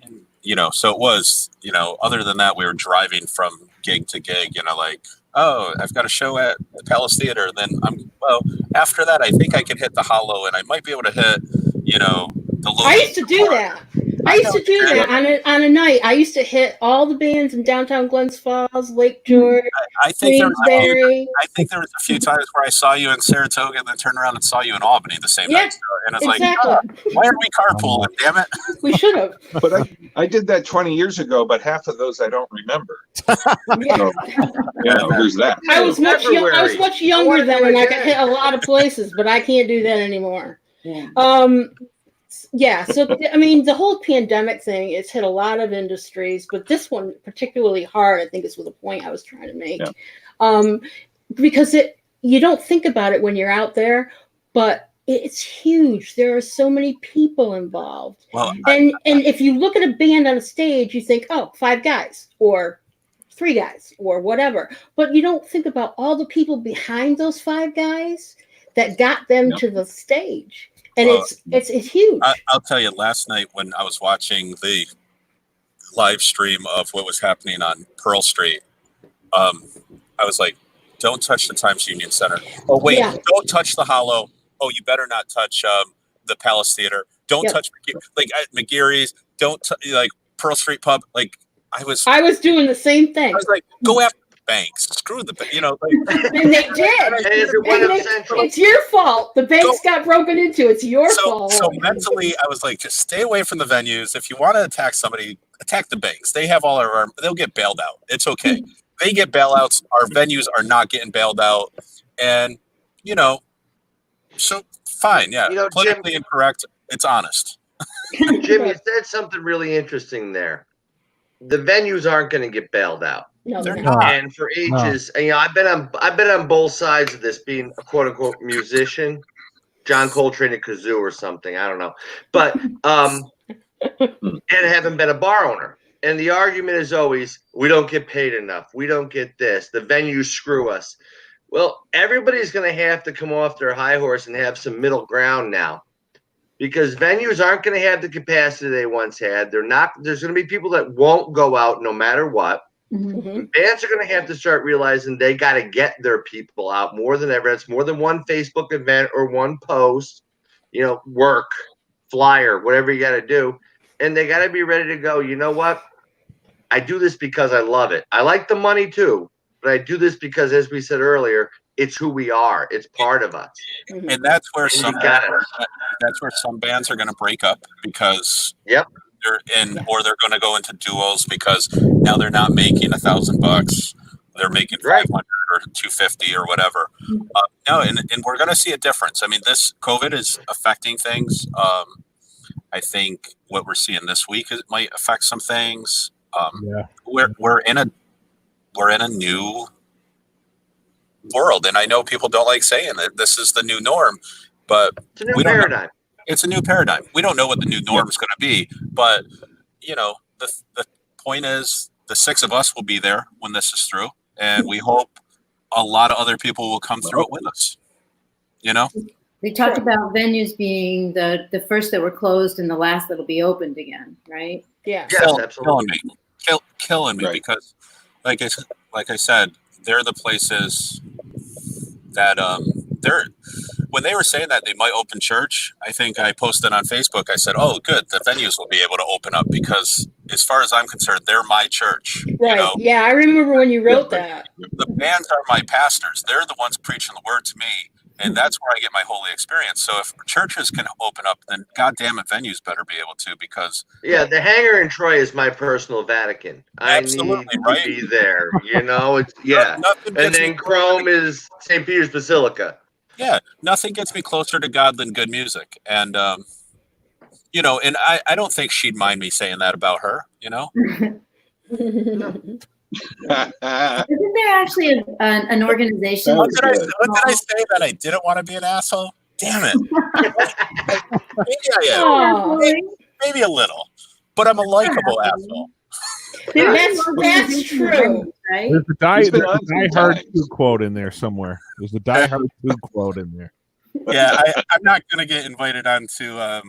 And, so it was, other than that, we were driving from gig to gig, like, oh, I've got a show at the Palace Theater. Then after that, I think I can hit the Hollow, and I might be able to hit, the local. I used to do that. I used to do that on a night. I used to hit all the bands in downtown Glens Falls, Lake George, I think there was a few times where I saw you in Saratoga and then turned around and saw you in Albany the same night. And it's exactly. like, why are we carpooling? Damn it! We should have. But I did that 20 years ago, but half of those I don't remember. Yeah. So, there's that. I was much younger then, and I could hit a lot of places, but I can't do that anymore. Yeah. So I mean, the whole pandemic thing, it's hit a lot of industries, but this one particularly hard, I think, is the point I was trying to make. Yeah. Because you don't think about it when you're out there, but it's huge. There are so many people involved. Well, and if you look at a band on a stage, you think, oh, 5 guys or 3 guys or whatever. But you don't think about all the people behind those 5 guys that got them to the stage. And it's huge. I'll tell you, last night when I was watching the live stream of what was happening on Pearl Street, I was like, don't touch the Times Union Center. Oh, wait, don't touch the Hollow. Oh, you better not touch the Palace Theater. Don't touch McGeary's. Don't like Pearl Street Pub. Like I was doing the same thing. I was like, go after the banks. Screw the and they did. It's your fault. The banks got broken into. It's your fault. So mentally, I was like, just stay away from the venues. If you want to attack somebody, attack the banks. They have all our. They'll get bailed out. It's okay. They get bailouts. Our venues are not getting bailed out, and so fine. Yeah, politically incorrect. It's honest. Jim, you said something really interesting there. The venues aren't going to get bailed out. No, they're not. And for ages, I've been on both sides of this, being a quote unquote musician, John Coltrane and kazoo or something. I don't know, but and haven't been a bar owner. And the argument is always, we don't get paid enough. We don't get this. The venues screw us. Well, everybody's going to have to come off their high horse and have some middle ground now, because venues aren't going to have the capacity they once had. There's going to be people that won't go out no matter what. Mm-hmm. Bands are going to have to start realizing they got to get their people out more than ever. It's more than one Facebook event or one post, work, flyer, whatever you got to do. And they got to be ready to go. You know what? I do this because I love it. I like the money too, but I do this because, as we said earlier, it's who we are. It's part of us. And that's where some bands are going to break up because they're going to go into duos because now they're not making $1,000. They're making 500 or 250 or whatever. And we're going to see a difference. I mean, this COVID is affecting things. I think what we're seeing this week might affect some things. We're in a new world, and I know people don't like saying that this is the new norm, but it's a new paradigm. It's a new paradigm. We don't know what the new norm is going to be, but the point is, the 6 of us will be there when this is through, and we hope a lot of other people will come through it with us. They talked about venues being the first that were closed and the last that'll be opened again, right? Yeah. Yes, absolutely. Killing me because, like I said, they're the places that they're when they were saying that they might open church, I think I posted on Facebook. I said, "Oh, good, the venues will be able to open up because, as far as I'm concerned, they're my church." Right. You know, Yeah, I remember when you wrote that. the bands are my pastors. They're the ones preaching the word to me, and that's where I get my holy experience. So if churches can open up, then goddamn it, venues better be able to, because the hangar in Troy is my personal Vatican. I absolutely need right. to be there. You know, it's Nothing And gets me then Chrome is St. Peter's Basilica. Yeah, nothing gets me closer to God than good music, and you know, and I don't think she'd mind me saying that about her. You know. Isn't there actually an organization? What did I say that I didn't want to be an asshole? Damn it. Maybe I am. Oh, Maybe a little, but I'm a likable asshole. that's true. Right? There's a He's been on Die some Hard times. 2 quote in there somewhere. There's a Die Hard 2 quote in there. Yeah, I'm not gonna get invited on to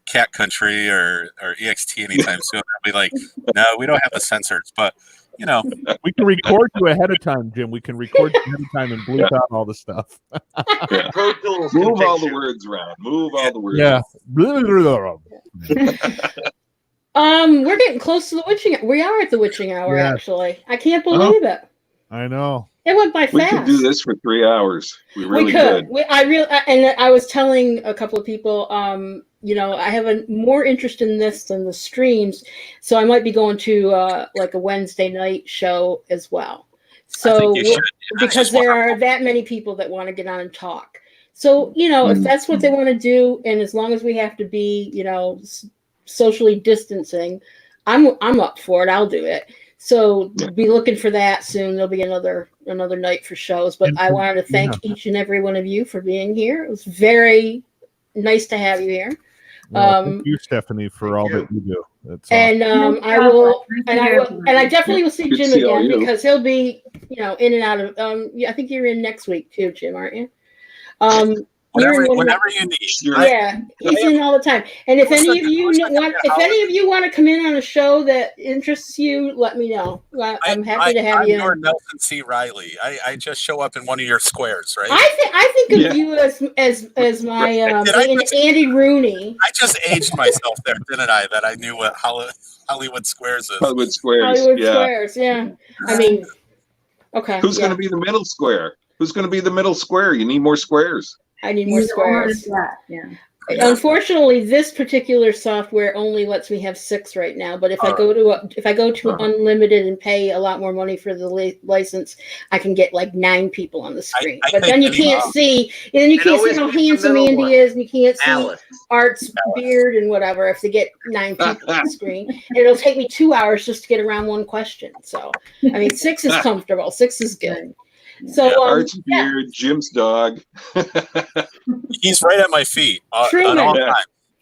Cat Country or EXT anytime soon. I'll be like, no, we don't have the censors, but you know, We can record you ahead of time, Jim. We can record you ahead of time and bleep out all the stuff. Pro Tools. Move all the words around. Move all the words. Yeah. We're getting close to the witching. We are at the witching hour, Yeah. actually. I can't believe it. I know. It went by We fast. could do this for 3 hours. We really We could. could. And I was telling a couple of people, you know, I have a more interest in this than the streams, so I might be going to like a Wednesday night show as well. I So think you should. because there are that many people that want to get on and talk. So, you know, if that's what they want to do, and as long as we have to be, you know, socially distancing, I'm up for it. I'll do it. So be looking for that soon. There'll be another night for shows. But I wanted to thank each and every one of you for being here. It was very nice to have you here. Well, thank you, Stephanie, for all that you do. That's And I definitely will see Good to Jim see all again you. because he'll be, you know, in and out of. I think you're in next week too, Jim, aren't you? Whenever you need. Yeah, he's in all the time. And if any of you want to come in on a show that interests you, let me know. I'm happy to have I'm you. your Nelson C. Riley. I just show up in one of your squares, right? I think of you as my Andy Rooney. I just aged myself there, didn't I? That I knew what Hollywood Squares is. Hollywood Squares. Hollywood Squares, yeah. I mean, okay. Who's going to be the middle square? Who's going to be the middle square? You need more squares. I need more squares. Yeah. Unfortunately, this particular software only lets me have 6 right now. But if I go to unlimited and pay a lot more money for the license, I can get like 9 people on the screen. But then you can't see, and then you can't see how handsome Andy is, and you can't see Art's beard and whatever. If they get 9 people on the screen, and it'll take me 2 hours just to get around one question. So I mean, 6 is comfortable. 6 is good. So Art's beard, Jim's dog. He's right at my feet. Truman. At all times.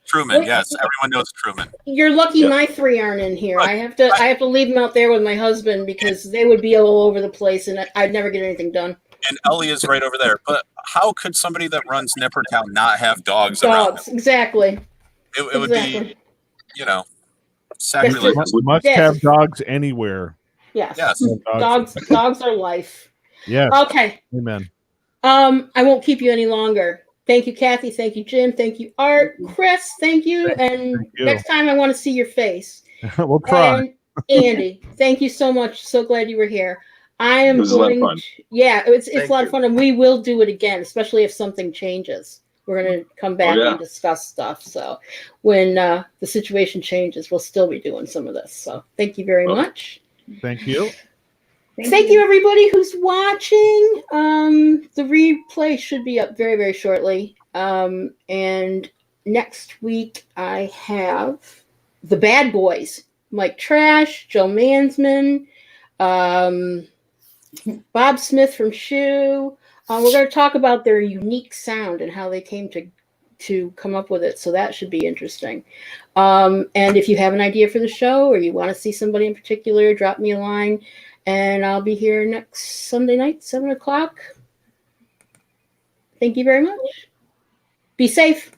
Truman, yes, everyone knows Truman. You're lucky my 3 aren't in here. I have to leave them out there with my husband because they would be all over the place and I'd never get anything done. And Ellie is right over there. But how could somebody that runs Nippertown not have dogs around them? Exactly. It would be, you know, sacrilege. We must have dogs anywhere. Yes. Dogs are life. Yes. Okay. Amen. I won't keep you any longer. Thank you, Kathy. Thank you, Jim. Thank you, Art. Chris, thank you. And next time I want to see your face. We'll try. And Andy, thank you so much. So glad you were here. It was a lot of fun. It's a lot of fun, and we will do it again, especially if something changes. We're going to come back and discuss stuff. So when the situation changes, we'll still be doing some of this. So thank you very much. Thank you. Thank you, everybody who's watching. The replay should be up very, very shortly. And next week, I have the Bad Boys. Mike Trash, Joe Mansman, Bob Smith from Shoe. We're going to talk about their unique sound and how they came to come up with it. So that should be interesting. And if you have an idea for the show or you want to see somebody in particular, drop me a line. And I'll be here next Sunday night, 7 o'clock. Thank you very much. Be safe.